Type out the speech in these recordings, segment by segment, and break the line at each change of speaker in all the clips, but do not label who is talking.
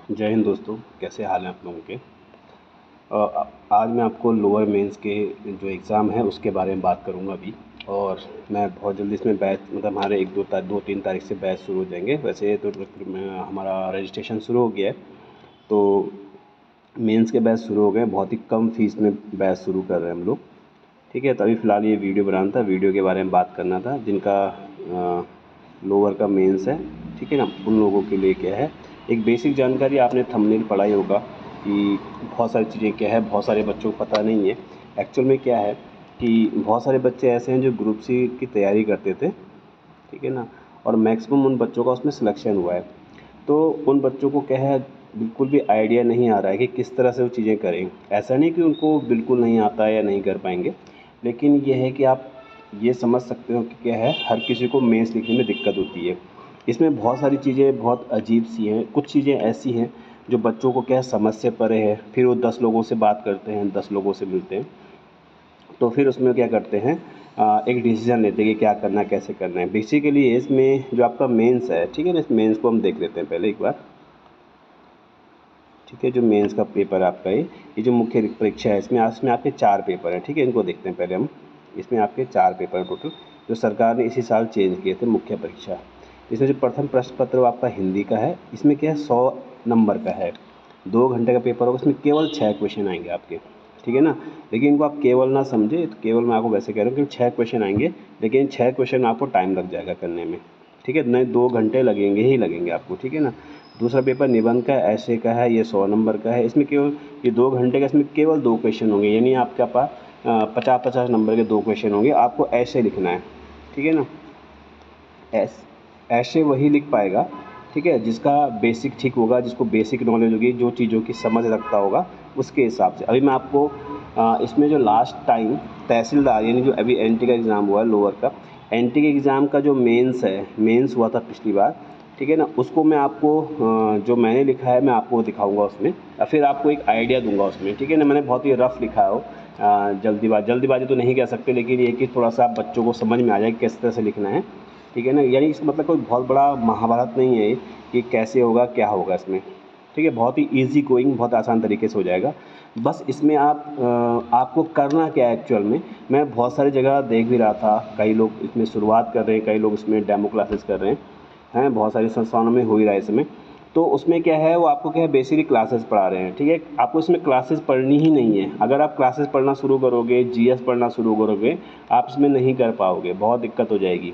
जय हिंद दोस्तों, कैसे हाल हैं आप लोगों के। आज मैं आपको लोअर मेंस के जो एग्ज़ाम है उसके बारे में बात करूंगा अभी। और मैं बहुत जल्दी इसमें बैच मतलब हमारे 2-3 तारीख से बैच शुरू हो जाएंगे। वैसे तो हमारा रजिस्ट्रेशन शुरू हो गया है, तो मेंस के बैच शुरू हो गए। बहुत ही कम फीस में बैच शुरू कर रहे हैं हम लोग। ठीक है, तो अभी फ़िलहाल ये वीडियो बनाना था, वीडियो के बारे में बात करना था जिनका लोअर का मेंस है। ठीक है ना, उन लोगों के लिए क्या है, एक बेसिक जानकारी आपने थंबनेल पढ़ा ही होगा कि बहुत सारी चीज़ें क्या है, बहुत सारे बच्चों को पता नहीं है। एक्चुअल में क्या है कि बहुत सारे बच्चे ऐसे हैं जो ग्रुप सी की तैयारी करते थे, ठीक है ना, और मैक्सिमम उन बच्चों का उसमें सिलेक्शन हुआ है। तो उन बच्चों को क्या है, बिल्कुल भी आइडिया नहीं आ रहा है कि किस तरह से वो चीज़ें करें। ऐसा नहीं कि उनको बिल्कुल नहीं आता है या नहीं कर पाएंगे, लेकिन ये है कि आप ये समझ सकते हो कि क्या है, हर किसी को मेंस लिखने में दिक्कत होती है। इसमें बहुत सारी चीज़ें बहुत अजीब सी हैं, कुछ चीज़ें ऐसी हैं जो बच्चों को क्या है समझ से परे है। फिर वो 10 लोगों से बात करते हैं, 10 लोगों से मिलते हैं, तो फिर उसमें क्या करते हैं, एक डिसीजन लेते हैं कि क्या करना है, कैसे करना है। बेसिकली इसमें जो आपका मेंस है, ठीक है ना, इस मेंस को हम देख लेते हैं पहले एक बार। ठीक है, जो मेंस का पेपर आपका ये जो मुख्य परीक्षा है, इसमें आपके 4 पेपर हैं। ठीक है, इनको देखते हैं पहले हम। इसमें आपके 4 पेपर हैं टोटल, जो सरकार ने इसी साल चेंज किए थे मुख्य परीक्षा। इसमें जो प्रथम प्रश्न पत्र वो आपका हिंदी का है। इसमें क्या है, 100 नंबर का है, 2 घंटे का पेपर होगा। इसमें केवल 6 क्वेश्चन आएंगे आपके, ठीक है ना। लेकिन इनको आप केवल ना समझे, तो केवल मैं आपको वैसे कह रहा हूँ कि 6 क्वेश्चन आएंगे, लेकिन 6 क्वेश्चन आपको टाइम लग जाएगा करने में। ठीक है, नहीं 2 घंटे लगेंगे ही लगेंगे आपको, ठीक है ना। दूसरा पेपर निबंध का ऐसे का है, ये 100 नंबर का है। इसमें केवल ये 2 घंटे का, इसमें केवल 2 क्वेश्चन होंगे, यानी आपके पास 50-50 नंबर के 2 क्वेश्चन होंगे। आपको ऐसे लिखना है, ठीक है ना। ऐसे वही लिख पाएगा, ठीक है, जिसका बेसिक ठीक होगा, जिसको बेसिक नॉलेज होगी, जो चीज़ों की समझ रखता होगा उसके हिसाब से। अभी मैं आपको इसमें जो लास्ट टाइम तहसीलदार, यानी जो अभी एनटी का एग्ज़ाम हुआ है लोअर का, एनटी के एग्ज़ाम का जो मेंस है, मेंस हुआ था पिछली बार, ठीक है ना, उसको मैं आपको जो मैंने लिखा है मैं आपको दिखाऊंगा उसमें, या फिर आपको एक आइडिया दूंगा उसमें, ठीक है ना। मैंने बहुत ही रफ़ लिखा है वो, जल्दीबाजी तो नहीं कह सकते, लेकिन ये कि थोड़ा सा आप बच्चों को समझ में आ जाए किस तरह से लिखना है, ठीक है ना। यानी इसका मतलब कोई बहुत बड़ा महाभारत नहीं है ये कि कैसे होगा क्या होगा इसमें, ठीक है। बहुत ही ईज़ी गोइंग, बहुत आसान तरीके से हो जाएगा। बस इसमें आपको करना क्या है एक्चुअल में, मैं बहुत सारी जगह देख भी रहा था, कई लोग इसमें शुरुआत कर रहे हैं, कई लोग इसमें डेमो क्लासेस कर रहे हैं, बहुत सारी संस्थानों में हो ही रहा है इसमें। तो उसमें क्या है, वो आपको क्या है, बेसिकली क्लासेस पढ़ा रहे हैं, ठीक है। आपको इसमें क्लासेस पढ़नी ही नहीं है। अगर आप क्लासेस पढ़ना शुरू करोगे, जीएस पढ़ना शुरू करोगे, आप इसमें नहीं कर पाओगे, बहुत दिक्कत हो जाएगी,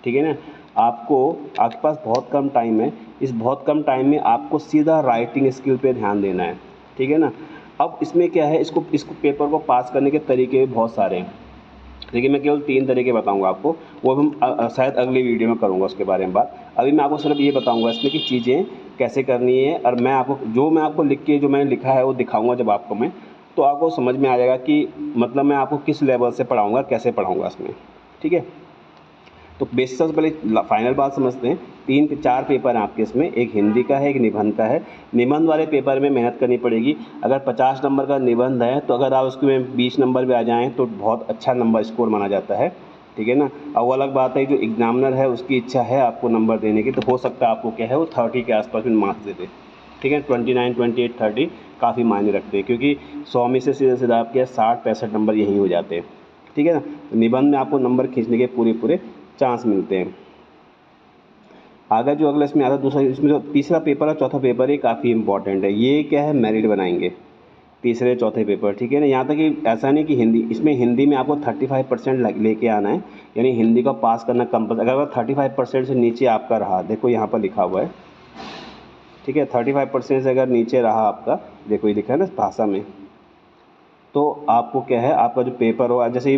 ठीक है ना। आपके पास बहुत कम टाइम है, इस बहुत कम टाइम में आपको सीधा राइटिंग स्किल पे ध्यान देना है, ठीक है ना। अब इसमें क्या है, इसको पेपर को पास करने के तरीके बहुत सारे हैं, लेकिन मैं केवल 3 तरीके बताऊंगा आपको। वो हम शायद अगली वीडियो में करूंगा उसके बारे में बात। अभी मैं आपको सिर्फ ये बताऊंगा इसमें कि चीज़ें कैसे करनी है, और मैं आपको लिख के जो मैंने लिखा है वो दिखाऊंगा जब आपको मैं, तो आपको समझ में आ जाएगा कि मतलब मैं आपको किस लेवल से पढ़ाऊँगा, कैसे पढ़ाऊँगा इसमें, ठीक है। तो बेसिक सबसे पहले फाइनल बात समझते हैं। 3-4 पेपर हैं आपके इसमें, एक हिंदी का है, एक निबंध का है। निबंध वाले पेपर में मेहनत करनी पड़ेगी। अगर 50 नंबर का निबंध है, तो अगर आप उसमें 20 नंबर पे आ जाएँ तो बहुत अच्छा नंबर स्कोर माना जाता है, ठीक है ना। अब वो अलग बात है, जो एग्जामिनर है उसकी इच्छा है आपको नंबर देने की, तो हो सकता है आपको क्या है, वो 30 के आसपास में मार्क्स दे दे, ठीक है। 29, 28, 30 काफ़ी मायने रखते हैं, क्योंकि 100 में से सीधा आपके 60-65 नंबर यहीं हो जाते हैं, ठीक है ना। तो निबंध में आपको नंबर खींचने के पूरे चांस मिलते हैं। आगे जो अगला इसमें आता है दूसरा, इसमें जो तीसरा पेपर और चौथा पेपर ये काफ़ी इंपॉर्टेंट है। ये क्या है, मेरिट बनाएंगे तीसरे चौथे पेपर, ठीक है ना। यहाँ तक कि ऐसा नहीं कि हिंदी में आपको 35% लेके आना है, यानी हिंदी का पास करना कंपल्सरी। अगर 35% से नीचे आपका रहा, देखो यहाँ पर लिखा हुआ है, ठीक है, 35% से अगर नीचे रहा आपका, देखो ये लिखा है ना भाषा में, तो आपको क्या है, आपका जो पेपर हो, जैसे ही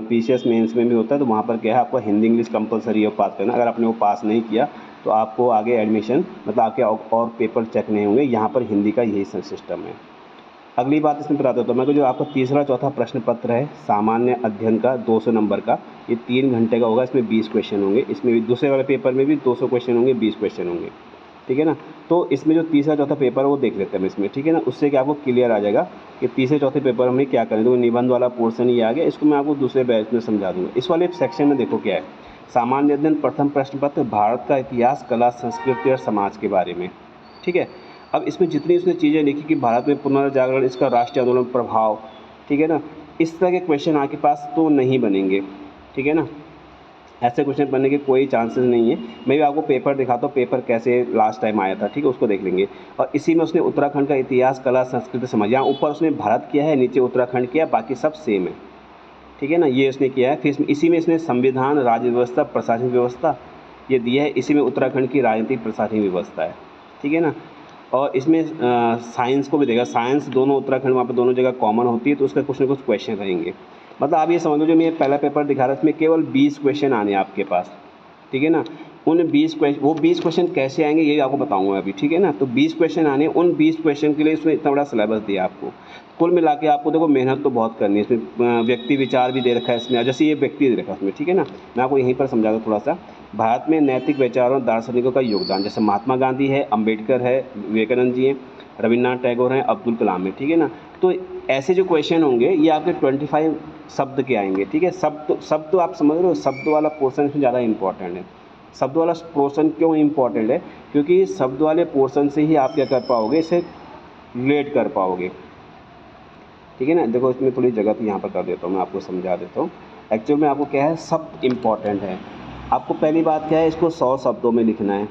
पीसीएस मेंस में भी होता है, तो वहाँ पर क्या है, आपको हिंदी इंग्लिश कंपलसरी है पास करना। अगर आपने वो पास नहीं किया तो आपको आगे एडमिशन मतलब आपके और पेपर चेक नहीं होंगे। यहाँ पर हिंदी का यही सिस्टम है। अगली बात इसमें बताता हूँ मैं को, जो आपका तीसरा चौथा प्रश्न पत्र है सामान्य अध्ययन का 200 नंबर का, ये 3 घंटे का होगा। इसमें 20 क्वेश्चन होंगे। इसमें भी दूसरे वाले पेपर में भी 200 क्वेश्चन होंगे, 20 क्वेश्चन होंगे, ठीक है ना। तो इसमें जो तीसरा चौथा पेपर है वो देख लेते हैं हम इसमें, ठीक है ना। उससे क्या आपको क्लियर आ जाएगा कि तीसरे चौथे पेपर में क्या करें। तो निबंध वाला पोर्शन ये आ गया, इसको मैं आपको दूसरे बैच में समझा दूंगा। इस वाले सेक्शन में देखो क्या है, सामान्य अध्ययन प्रथम प्रश्न पत्र, भारत का इतिहास, कला, संस्कृति और समाज के बारे में, ठीक है। अब इसमें जितनी उसने चीज़ें लिखी कि भारत में पुनर्जागरण, इसका राष्ट्रीय आंदोलन प्रभाव, ठीक है ना, इस तरह के क्वेश्चन आपके पास तो नहीं बनेंगे, ठीक है ना। ऐसे क्वेश्चन बनने के कोई चांसेस नहीं है। मैं भी आपको पेपर दिखाता हूँ, पेपर कैसे लास्ट टाइम आया था, ठीक है, उसको देख लेंगे। और इसी में उसने उत्तराखंड का इतिहास, कला, संस्कृति, समाज, यहाँ ऊपर उसने भारत किया है, नीचे उत्तराखंड किया, बाकी सब सेम है, ठीक है ना, ये उसने किया है। फिर इसी में इसने संविधान, राज्य व्यवस्था, प्रशासनिक व्यवस्था ये दिया है। इसी में उत्तराखंड की राजनीतिक प्रशासनिक व्यवस्था है, ठीक है ना। और इसमें साइंस को भी देगा, साइंस दोनों उत्तराखंड वहाँ पे दोनों जगह कॉमन होती है, तो उसका कुछ ना कुछ क्वेश्चन रहेंगे। मतलब आप ये समझ लो, जो मैं पहला पेपर दिखा रहा था इसमें केवल 20 क्वेश्चन आने हैं आपके पास, ठीक है ना। उन 20 क्वेश्चन, वो 20 क्वेश्चन कैसे आएंगे ये आपको बताऊंगा अभी, ठीक है ना। तो 20 क्वेश्चन आने, उन 20 क्वेश्चन के लिए इसमें इतना बड़ा सिलेबस दिया आपको। कुल मिला के आपको देखो मेहनत तो बहुत करनी है इसमें। व्यक्ति विचार भी दे रखा है इसमें, जैसे ये व्यक्ति दे रखा है इसमें, ठीक है ना। मैं आपको यहीं पर समझा दूँ थोड़ा सा। भारत में नैतिक विचारों, दार्शनिकों का योगदान, जैसे महात्मा गांधी है, अम्बेडकर है, विवेकानंद जी हैं, रविन्द्रनाथ टैगोर हैं, अब्दुल कलाम है, ठीक है ना। तो ऐसे जो क्वेश्चन होंगे ये आपके 25 शब्द के आएंगे, ठीक है। शब्द आप समझ रहे हो, शब्द वाला पोर्सन इसमें ज़्यादा इंपॉर्टेंट है। शब्द वाला पोर्शन क्यों इम्पॉर्टेंट है, क्योंकि शब्द वाले पोर्शन से ही आप क्या कर पाओगे, इसे रिलेट कर पाओगे, ठीक है ना। देखो इसमें थोड़ी जगह तो यहाँ पर कर देता हूँ, मैं आपको समझा देता हूँ। एक्चुअल में आपको क्या है, शब्द इम्पॉर्टेंट है। आपको पहली बात क्या है, इसको 100 शब्दों में लिखना है,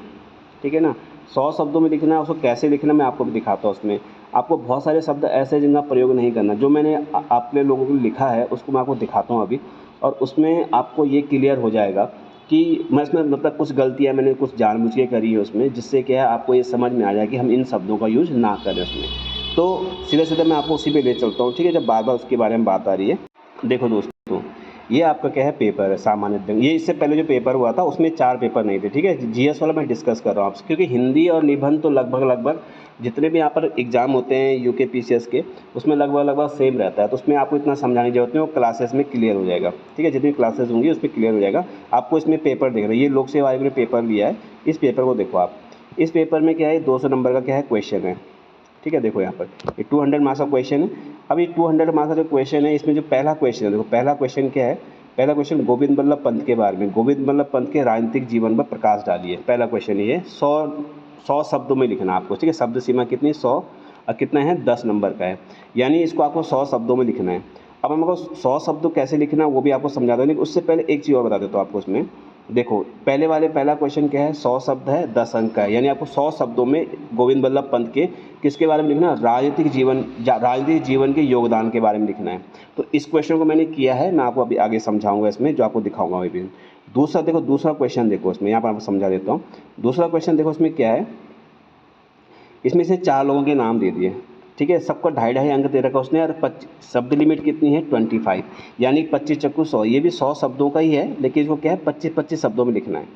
ठीक है ना। 100 शब्दों में लिखना है, उसको कैसे लिखना मैं आपको भी दिखाता हूँ। उसमें आपको बहुत सारे शब्द ऐसे हैं जिनका प्रयोग नहीं करना। जो मैंने आपने लोगों को लिखा है उसको मैं आपको दिखाता हूँ अभी, और उसमें आपको ये क्लियर हो जाएगा कि मैं इसमें मतलब कुछ गलतियाँ मैंने कुछ जानबूझ के करी है उसमें, जिससे क्या है आपको ये समझ में आ जाए कि हम इन शब्दों का यूज़ ना करें उसमें। तो सीधे-सीधे मैं आपको उसी पे ले चलता हूँ, ठीक है, जब बार-बार उसके बारे में बात आ रही है। देखो दोस्तों, ये आपका क्या है, पेपर है सामान्य अध्ययन। ये इससे पहले जो पेपर हुआ था उसमें 4 पेपर नहीं थे, ठीक है। जीएस वाला मैं डिस्कस कर रहा हूँ आपसे, क्योंकि हिंदी और निबंध तो लगभग जितने भी यहाँ पर एग्ज़ाम होते हैं यूकेपीसीएस के, उसमें लगभग सेम रहता है। तो उसमें आपको इतना समझाने की ज़रूरत नहीं, वो क्लासेस में क्लियर हो जाएगा, ठीक है। जितनी क्लासेस होंगी उसमें क्लियर हो जाएगा। आपको इसमें पेपर देख रहे हैं, ये लोक सेवा आयोग ने पेपर लिया है। इस पेपर को देखो आप, इस पेपर में क्या है, 200 नंबर का क्या है क्वेश्चन है, ठीक है। देखो यहाँ पर ये 200 मार्क्स का क्वेश्चन है। अब ये 200 मार्क्स का जो क्वेश्चन है, इसमें जो पहला क्वेश्चन है, देखो पहला क्वेश्चन क्या है, पहला क्वेश्चन गोविंद बल्लभ पंत के बारे में, गोविंद बल्लभ पंत के राजनीतिक जीवन पर प्रकाश डालिए। पहला क्वेश्चन ये 100 शब्दों में लिखना आपको, ठीक है। शब्द सीमा कितनी, 100, और कितना है, 10 नंबर का है, यानी इसको आपको 100 शब्दों में लिखना है। अब हमको 100 शब्द कैसे लिखना है वो भी आपको समझा दूँ, लेकिन उससे पहले एक चीज़ और बता देता हूँ आपको। उसमें देखो पहला क्वेश्चन क्या है, 100 शब्द है, 10 अंक का है, यानी आपको 100 शब्दों में गोविंद बल्लभ पंत के किसके बारे में लिखना है, राजनीतिक जीवन के योगदान के बारे में लिखना है। तो इस क्वेश्चन को मैंने किया है, मैं आपको अभी आगे समझाऊंगा इसमें, जो आपको दिखाऊंगा अभी भी। दूसरा क्वेश्चन देखो इसमें, यहाँ पर आपको समझा देता हूँ। दूसरा क्वेश्चन देखो इसमें क्या है, इसमें से 4 लोगों के नाम दे दिए, ठीक है। सबको 2.5 अंक दे रखा उसने, और शब्द लिमिट कितनी है, 25, यानी 25 चक्कू 100, ये भी 100 शब्दों का ही है, लेकिन इसको क्या है 25-25 शब्दों में लिखना है,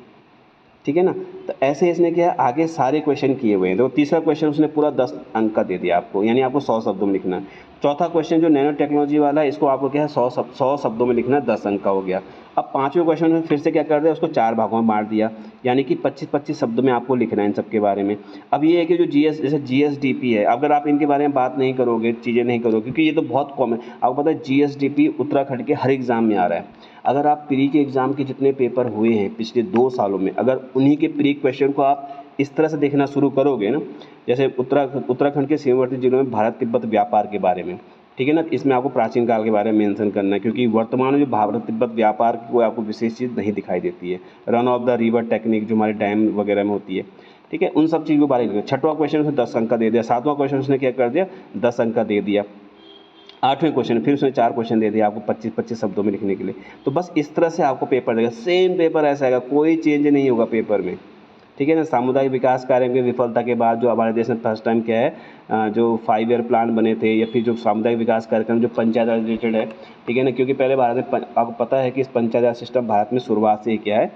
ठीक है ना। तो ऐसे इसने क्या है आगे सारे क्वेश्चन किए हुए हैं। तो तीसरा क्वेश्चन उसने पूरा 10 अंक का दे दिया आपको, यानी आपको 100 शब्दों में लिखना है। चौथा क्वेश्चन जो नैनो टेक्नोलॉजी वाला है, इसको आपको क्या है 100 शब्दों में लिखना है, 10 अंक का हो गया। अब पाँचवें क्वेश्चन में फिर से क्या कर दिया, उसको 4 भागों में बांट दिया, यानी कि 25-25 शब्दों में आपको लिखना है इन सब के बारे में। अब ये है कि जो जैसे जीएसडीपी है, अगर आप इनके बारे में बात नहीं करोगे, चीज़ें नहीं करोगे, क्योंकि ये तो बहुत कॉमन, आपको पता है जीएसडीपी उत्तराखंड के हर एग्ज़ाम में आ रहा है। अगर आप प्री के एग्ज़ाम के जितने पेपर हुए हैं पिछले 2 सालों में, अगर उन्हीं के प्री क्वेश्चन को आप इस तरह से देखना शुरू करोगे ना, जैसे उत्तराखंड के सीमावर्ती जिलों में भारत तिब्बत व्यापार के बारे में, ठीक है ना, इसमें आपको प्राचीन काल के बारे में मेंशन करना है, क्योंकि वर्तमान में जो भारत तिब्बत व्यापार की कोई आपको विशेष चीज़ नहीं दिखाई देती है। Run of the river technique जो हमारे डैम वगैरह में होती है, ठीक है, उन सब चीज़ों के बारे में। छठवां क्वेश्चन उसने 10 अंक का दे दिया, सातवां क्वेश्चन उसने क्या कर दिया, 10 अंक का दे दिया। आठवें क्वेश्चन फिर उसने 4 क्वेश्चन दे दिया आपको 25-25 शब्दों में लिखने के लिए। तो बस इस तरह से आपको पेपर देगा, सेम पेपर ऐसा आएगा, कोई चेंज नहीं होगा पेपर में, ठीक है ना। सामुदायिक विकास कार्य की विफलता के बाद जो हमारे देश में फर्स्ट टाइम क्या है, जो 5 ईयर प्लान बने थे, या फिर जो सामुदायिक विकास कार्यक्रम जो पंचायत राज रिलेटेड है, ठीक है ना, क्योंकि पहले भारत में आपको पता है कि इस पंचायत राज सिस्टम भारत में शुरुआत से ही क्या है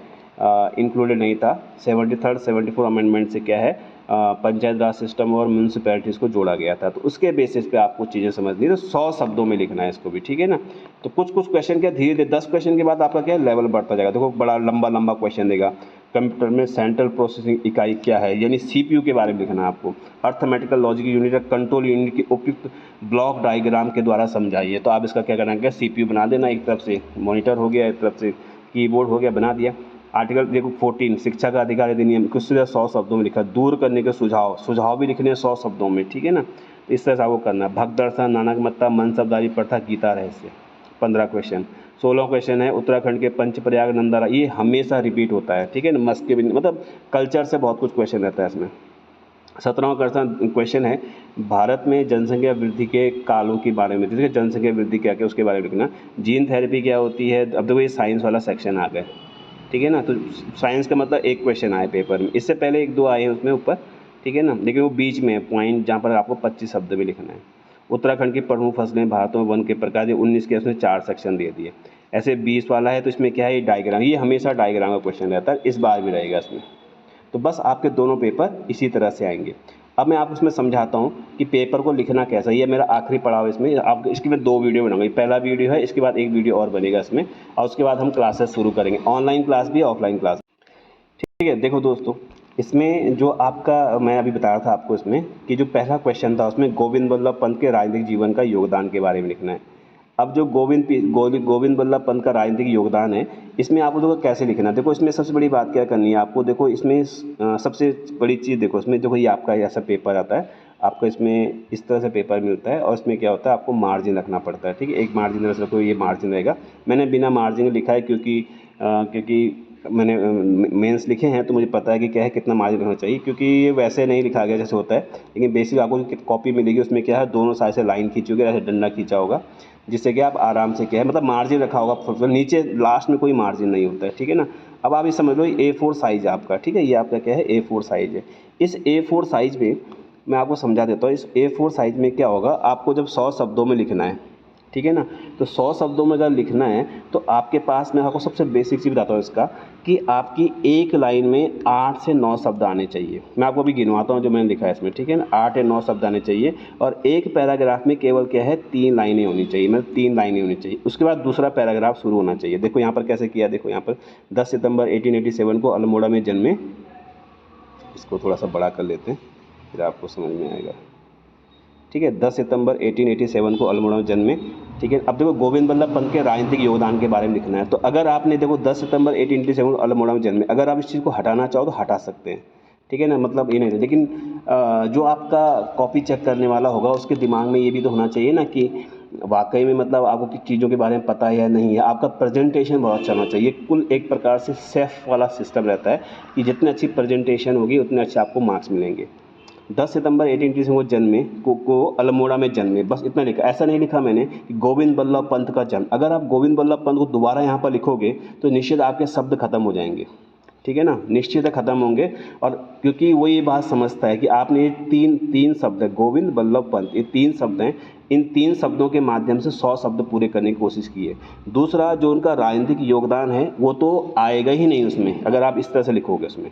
इंक्लूडेड नहीं था। 74 अमेंडमेंट से क्या है पंचायत राज सिस्टम और म्यूनसिपैलिटीज़ को जोड़ा गया था। तो उसके बेसिस पे आपको चीज़ें समझनी है, तो 100 शब्दों में लिखना है इसको भी, ठीक है ना। तो कुछ क्वेश्चन क्या धीरे धीरे 10 क्वेश्चन के बाद आपका क्या लेवल बढ़ता जाएगा। देखो बड़ा लंबा क्वेश्चन देगा, कंप्यूटर में सेंट्रल प्रोसेसिंग इकाई क्या है, यानी सीपीयू के बारे में लिखना है आपको। अर्थमेटिकल लॉजिक यूनिट या कंट्रोल यूनिट की उपयुक्त ब्लॉक डायग्राम के द्वारा समझाइए। तो आप इसका क्या करना है, सीपीयू बना देना, एक तरफ से मॉनिटर हो गया, एक तरफ से कीबोर्ड हो गया, बना दिया। आर्टिकल देखो 14 शिक्षा का अधिकार अधिनियम कुछ से 100 शब्दों में लिखा, दूर करने के सुझाव भी लिखने हैं 100 शब्दों में, ठीक है ना। तो इस तरह से आपको करना है। भक्त दर्शन, नानकमत्ता, मनसबदारी प्रथा, गीता रहस्य, 15 क्वेश्चन। 16 क्वेश्चन है उत्तराखंड के पंचप्रयाग नंदारा, ये हमेशा रिपीट होता है, ठीक है ना। मस्क के भी मतलब कल्चर से बहुत कुछ क्वेश्चन रहता है इसमें। 17वां क्वेश्चन है भारत में जनसंख्या वृद्धि के कालों के बारे में, ठीक है, जनसंख्या वृद्धि क्या क्या उसके बारे में लिखना। जीन थेरेपी क्या होती है, अब देखो ये साइंस वाला सेक्शन आ गया, ठीक है ना। तो साइंस का मतलब एक क्वेश्चन आए पेपर में, इससे पहले 1-2 आए हैं उसमें ऊपर, ठीक है ना, लेकिन वो बीच में पॉइंट जहाँ पर आपको 25 शब्द में लिखना है। उत्तराखंड की प्रमुख फसलें, भारत में वन के प्रकार, 19 के उसमें 4 सेक्शन दे दिए। ऐसे 20 वाला है तो इसमें क्या है, ये डायग्राम, ये हमेशा डायग्राम का क्वेश्चन रहता है, इस बार भी रहेगा इसमें। तो बस आपके दोनों पेपर इसी तरह से आएंगे। अब मैं आपको इसमें समझाता हूँ कि पेपर को लिखना कैसा है। ये मेरा आखिरी पड़ाव है इसमें, आप इसकी मैं 2 वीडियो बनाऊंगा, ये पहला वीडियो है, इसके बाद एक वीडियो और बनेगा इसमें, और उसके बाद हम क्लासेस शुरू करेंगे, ऑनलाइन क्लास भी ऑफलाइन क्लास। ठीक है, देखो दोस्तों, इसमें जो आपका मैं अभी बता रहा था आपको इसमें कि जो पहला क्वेश्चन था उसमें गोविंद बल्लभ पंत के राजनीतिक जीवन का योगदान के बारे में लिखना है। अब जो गोविंद बल्लभ पंत का राजनीतिक योगदान है, इसमें आपको देखो कैसे लिखना है। देखो इसमें सबसे बड़ी बात क्या करनी है आपको, देखो इसमें सबसे बड़ी चीज़ देखो इसमें, देखो ये आपका ऐसा पेपर आता है, आपको इसमें इस तरह से पेपर मिलता है और इसमें क्या होता है आपको मार्जिन रखना पड़ता है, ठीक है। एक मार्जिन रख रखो, ये मार्जिन रहेगा। मैंने बिना मार्जिन लिखा है क्योंकि मैंने मेंस लिखे हैं तो मुझे पता है कि क्या है कितना मार्जिन होना चाहिए, क्योंकि ये वैसे नहीं लिखा गया जैसे होता है, लेकिन बेसिक आपको कॉपी मिलेगी उसमें क्या है दोनों साइड से लाइन खींची होगी, ऐसे डंडा खींचा होगा, जिससे कि आप आराम से क्या है मतलब मार्जिन रखा होगा, नीचे लास्ट में कोई मार्जिन नहीं होता है, ठीक है ना। अब आप ये समझ लो A4 साइज़ है आपका, ठीक है, ये आपका क्या है A4 साइज़ है। इस A4 साइज़ में मैं आपको समझा देता हूँ, इस A4 साइज़ में क्या होगा, आपको जब 100 शब्दों में लिखना है, ठीक है ना, तो 100 शब्दों में अगर लिखना है तो आपके पास, मैं आपको सबसे बेसिक चीज़ बताता हूँ इसका, कि आपकी एक लाइन में 8 से 9 शब्द आने चाहिए। मैं आपको अभी गिनवाता हूँ जो मैंने लिखा है इसमें, ठीक है ना, 8 या 9 शब्द आने चाहिए, और एक पैराग्राफ में केवल क्या है 3 लाइनें होनी चाहिए, मतलब 3 लाइनें होनी चाहिए। उसके बाद दूसरा पैराग्राफ शुरू होना चाहिए। देखो यहाँ पर कैसे किया, देखो यहाँ पर 10 सितंबर 1887 को अल्मोड़ा में जन्मे, इसको थोड़ा सा बड़ा कर लेते हैं फिर आपको समझ में आएगा, ठीक है। 10 सितंबर 1887 को अल्मोड़ा में जन्मे, ठीक है। अब देखो गोविंद बल्लभ पंत के राजनीतिक योगदान के बारे में लिखना है। तो अगर आपने देखो 10 सितंबर 1887 को अल्मोड़ा में जन्मे, अगर आप इस चीज़ को हटाना चाहो तो हटा सकते हैं, ठीक है ना, मतलब ये नहीं, लेकिन जो आपका कॉपी चेक करने वाला होगा उसके दिमाग में ये भी तो होना चाहिए ना कि वाकई में मतलब आपको किस चीज़ों के बारे में पता है या नहीं है। आपका प्रेजेंटेशन बहुत अच्छा होना चाहिए। कुल एक प्रकार से सेफ वाला सिस्टम रहता है कि जितनी अच्छी प्रेजेंटेशन होगी उतने अच्छे आपको मार्क्स मिलेंगे। 10 सितंबर 1887 को जन्मे को अल्मोड़ा में जन्मे, बस इतना लिखा। ऐसा नहीं लिखा मैंने कि गोविंद बल्लभ पंत का जन्म। अगर आप गोविंद बल्लभ पंत को दोबारा यहाँ पर लिखोगे तो निश्चित आपके शब्द खत्म हो जाएंगे, ठीक है ना, निश्चित खत्म होंगे। और क्योंकि वो ये बात समझता है कि आपने ये तीन शब्द है, गोविंद बल्लभ पंत, ये 3 शब्द हैं, इन 3 शब्दों के माध्यम से 100 शब्द पूरे करने की कोशिश की है। दूसरा जो उनका राजनीतिक योगदान है वो तो आएगा ही नहीं उसमें, अगर आप इस तरह से लिखोगे उसमें,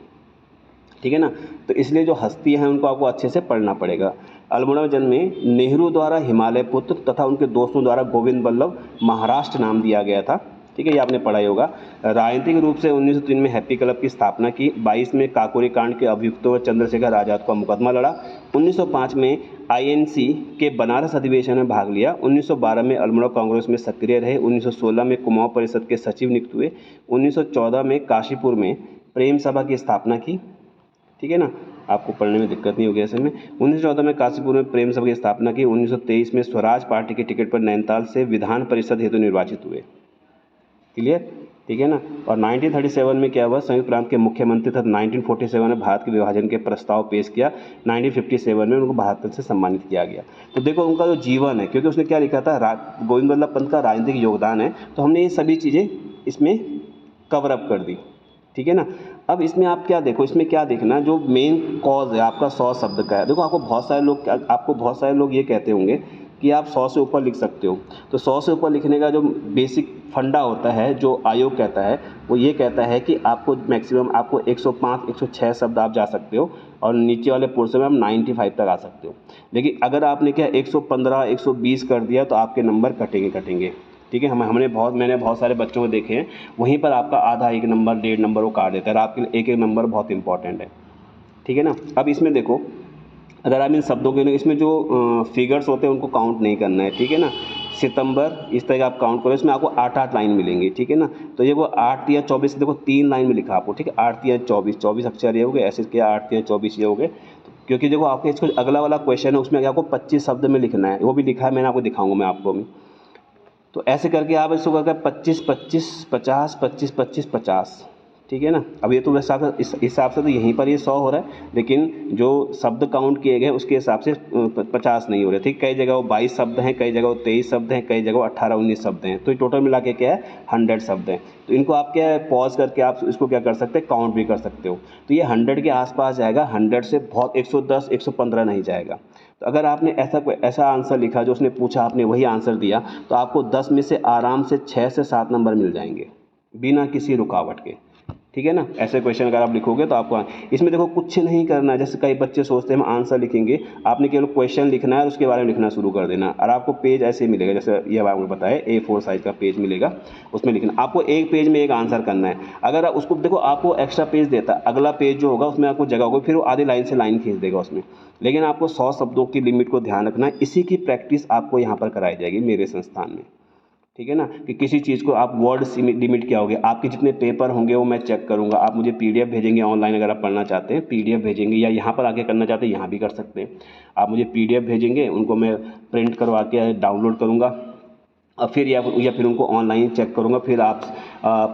ठीक है ना। तो इसलिए जो हस्ती हैं उनको आपको अच्छे से पढ़ना पड़ेगा। अल्मोड़ा में जन्मे, नेहरू द्वारा हिमालय पुत्र तथा उनके दोस्तों द्वारा गोविंद बल्लभ महाराष्ट्र नाम दिया गया था, ठीक है, ये आपने पढ़ा ही होगा। राजनीतिक रूप से 1903 में हैप्पी क्लब की स्थापना की। 22 में काकोरी कांड के अभियुक्तों व चंद्रशेखर आज़ाद का मुकदमा लड़ा। 1905 में INC के बनारस अधिवेशन में भाग लिया। 1912 में अल्मोड़ा कांग्रेस में सक्रिय रहे। 1916 में कुमाऊं परिषद के सचिव नियुक्त हुए। 1914 में काशीपुर में प्रेम सभा की स्थापना की, ठीक है ना, आपको पढ़ने में दिक्कत नहीं होगी ऐसे में। 1914 में काशीपुर में प्रेम सभा की स्थापना की। 1923 में स्वराज पार्टी के टिकट पर नैनीताल से विधान परिषद हेतु निर्वाचित हुए, क्लियर, ठीक है ना। और 1937 में क्या हुआ, संयुक्त प्रांत के मुख्यमंत्री तथा 1947 में भारत के विभाजन के प्रस्ताव पेश किया। 1957 में उनको भारत रत्न से सम्मानित किया गया। तो देखो उनका जो जीवन है, क्योंकि उसने क्या लिखा था, गोविंद बल्लभ पंत का राजनीतिक योगदान है, तो हमने ये सभी चीज़ें इसमें कवर अप कर दी, ठीक है ना। अब इसमें आप क्या देखो, इसमें क्या देखना, जो मेन कॉज है आपका 100 शब्द का है। देखो आपको बहुत सारे लोग ये कहते होंगे कि आप 100 से ऊपर लिख सकते हो। तो 100 से ऊपर लिखने का जो बेसिक फंडा होता है, जो आयोग कहता है, वो ये कहता है कि आपको मैक्सिमम आपको 105 106 शब्द आप जा सकते हो, और नीचे वाले पोर्शन में आप 95 तक आ सकते हो। लेकिन अगर आपने क्या 115 120 कर दिया तो आपके नंबर कटेंगे, ठीक है। मैंने बहुत सारे बच्चों को देखे हैं, वहीं पर आपका आधा 1 नंबर 1.5 नंबर वो काट देता है। आपके लिए एक नंबर बहुत इंपॉर्टेंट है, ठीक है ना। अब इसमें देखो, अगर आप इन शब्दों के, इसमें जो फिगर्स होते हैं उनको काउंट नहीं करना है, ठीक है ना। सितंबर, इस तरह आप काउंट करो, इसमें आपको 8-8 लाइन मिलेंगी, ठीक है ना। तो ये वो 8 या 24, देखो 3 लाइन में लिखा आपको, ठीक है, 8 या 24 अक्षर ये हो गए, ऐसे किया 8 या 24 ये हो गए। क्योंकि देखो आपके इसको अगला वाला क्वेश्चन है, उसमें आपको 25 शब्द में लिखना है, वो भी लिखा है मैंने, आपको दिखाऊंगा मैं आपको अभी। तो ऐसे करके आप इसको करके 25 25 50 25 25 50, ठीक है ना। अब ये तो इस हिसाब से तो यहीं पर ये 100 हो रहा है, लेकिन जो शब्द काउंट किए गए उसके हिसाब से 50 नहीं हो रहे, ठीक। कई जगह वो 22 शब्द हैं, कई जगह वो 23 शब्द हैं, कई जगह 18-19 शब्द हैं, तो टोटल मिला के क्या है 100 शब्द हैं। तो इनको आप क्या है पॉज करके आप इसको क्या कर सकते हैं, काउंट भी कर सकते हो। तो ये 100 के आसपास जाएगा, 100 से बहुत 110 115 नहीं जाएगा। तो अगर आपने ऐसा आंसर लिखा जो उसने पूछा, आपने वही आंसर दिया, तो आपको 10 में से आराम से 6 से 7 नंबर मिल जाएंगे बिना किसी रुकावट के, ठीक है ना। ऐसे क्वेश्चन अगर आप लिखोगे तो आपको इसमें देखो कुछ नहीं करना है। जैसे कई बच्चे सोचते हैं हम आंसर लिखेंगे, आपने केवल क्वेश्चन लिखना है और उसके बारे में लिखना शुरू कर देना, और आपको पेज ऐसे मिलेगा, जैसे ये आपको बताया A4 साइज़ का पेज मिलेगा, उसमें लिखना। आपको एक पेज में एक आंसर करना है। अगर आप उसको देखो आपको एक्स्ट्रा पेज देता है, अगला पेज जो होगा उसमें आपको जगह होगी, फिर वो आधी लाइन से लाइन खींच देगा उसमें। लेकिन आपको 100 शब्दों की लिमिट को ध्यान रखना है, इसी की प्रैक्टिस आपको यहाँ पर कराई जाएगी मेरे संस्थान में, ठीक है ना। कि किसी चीज़ को आप वर्ड लिमिट क्या होगी, आपके जितने पेपर होंगे वो मैं चेक करूँगा। आप मुझे PDF भेजेंगे ऑनलाइन, अगर आप पढ़ना चाहते हैं PDF भेजेंगे, या यहाँ पर आके करना चाहते हैं यहाँ भी कर सकते हैं। आप मुझे PDF भेजेंगे, उनको मैं प्रिंट करवा के डाउनलोड करूँगा, और फिर या फिर उनको ऑनलाइन चेक करूँगा। फिर आप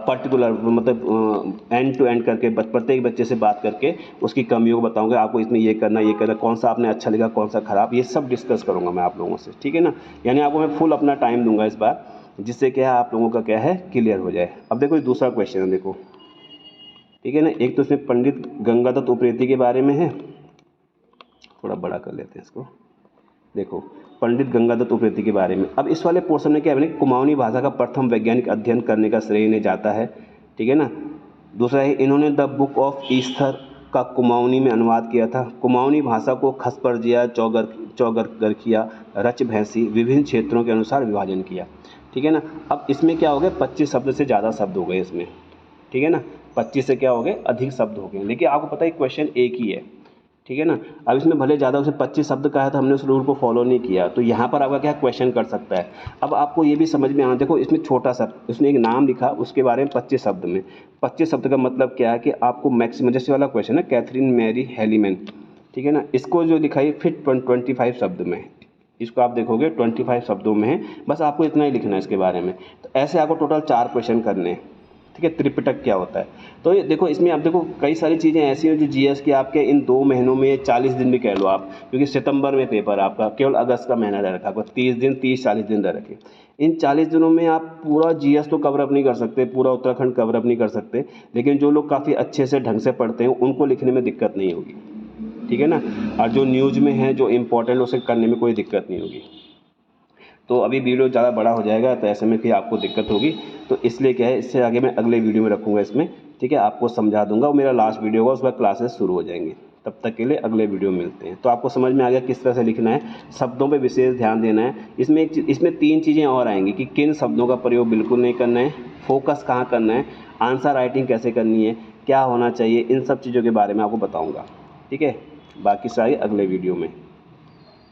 पर्टिकुलर मतलब एंड टू एंड करके प्रत्येक बच्चे से बात करके उसकी कमियों को बताऊँगा, आपको इसमें ये करना, कौन सा आपने अच्छा लिखा, कौन सा ख़राब, ये सब डिस्कस करूँगा मैं आप लोगों से, ठीक है ना। यानी आपको मैं फुल अपना टाइम दूंगा इस बार, जिससे क्या है आप लोगों का क्या है क्लियर हो जाए। अब देखो दूसरा क्वेश्चन है, देखो, ठीक है ना। एक तो इसमें पंडित गंगादत्त उप्रेती के बारे में है, थोड़ा बड़ा कर लेते हैं इसको। देखो पंडित गंगादत्त उप्रेती के बारे में। अब इस वाले पोर्शन में क्या है, कुमाऊनी भाषा का प्रथम वैज्ञानिक अध्ययन करने का श्रेय इन्हें जाता है, ठीक है ना। दूसरा है इन्होंने द बुक ऑफ ईस्थर का कुमाऊनी में अनुवाद किया था। कुमाऊनी भाषा को खसपरजिया, चौगरखिया, रच भैंसी विभिन्न क्षेत्रों के अनुसार विभाजन किया, ठीक है ना। अब इसमें क्या हो गया, 25 शब्द से ज़्यादा शब्द हो गए इसमें, ठीक है ना। 25 से क्या हो गए, अधिक शब्द हो गए, लेकिन आपको पता है क्वेश्चन एक ही है, ठीक है ना। अब इसमें भले ज़्यादा उसे 25 शब्द का है तो हमने उस रूल को फॉलो नहीं किया, तो यहाँ पर आपका क्या क्वेश्चन कर सकता है। अब आपको ये भी समझ में आना, देखो इसमें छोटा सा उसने एक नाम लिखा, उसके बारे में 25 शब्द में, 25 शब्द का मतलब क्या है कि आपको मैक्सिमम, जैसे वाला क्वेश्चन है कैथरीन मैरी हेलीमैन, ठीक है ना, इसको जो लिखा है फिर 25 शब्द में, इसको आप देखोगे 25 शब्दों में है, बस आपको इतना ही लिखना है इसके बारे में। तो ऐसे आपको टोटल 4 क्वेश्चन करने हैं, ठीक है। त्रिपिटक क्या होता है, तो ये देखो इसमें आप देखो कई सारी चीज़ें ऐसी हैं जो GS की आपके इन 2 महीनों में 40 दिन भी कह लो आप, क्योंकि सितंबर में पेपर आपका, केवल अगस्त का महीना रह रखा, आपको 30 दिन रह रखे। इन 40 दिनों में आप पूरा GS तो कवर अप नहीं कर सकते, पूरा उत्तराखंड कवर अप नहीं कर सकते, लेकिन जो लोग काफ़ी अच्छे से ढंग से पढ़ते हैं उनको लिखने में दिक्कत नहीं होगी, ठीक है ना। और जो न्यूज़ में है, जो इम्पोर्टेंट, उसे करने में कोई दिक्कत नहीं होगी। तो अभी वीडियो ज़्यादा बड़ा हो जाएगा, तो ऐसे में फिर आपको दिक्कत होगी, तो इसलिए क्या है, इससे आगे मैं अगले वीडियो में रखूँगा इसमें, ठीक है, आपको समझा दूंगा। वो मेरा लास्ट वीडियो होगा, उस पर क्लासेस शुरू हो जाएंगे। तब तक के लिए अगले वीडियो मिलते हैं। तो आपको समझ में आ गया किस तरह से लिखना है, शब्दों पे विशेष ध्यान देना है। इसमें 3 चीज़ें और आएंगी कि किन शब्दों का प्रयोग बिल्कुल नहीं करना है, फोकस कहाँ करना है, आंसर राइटिंग कैसे करनी है, क्या होना चाहिए, इन सब चीज़ों के बारे में आपको बताऊँगा, ठीक है। बाकी सारी अगले वीडियो में।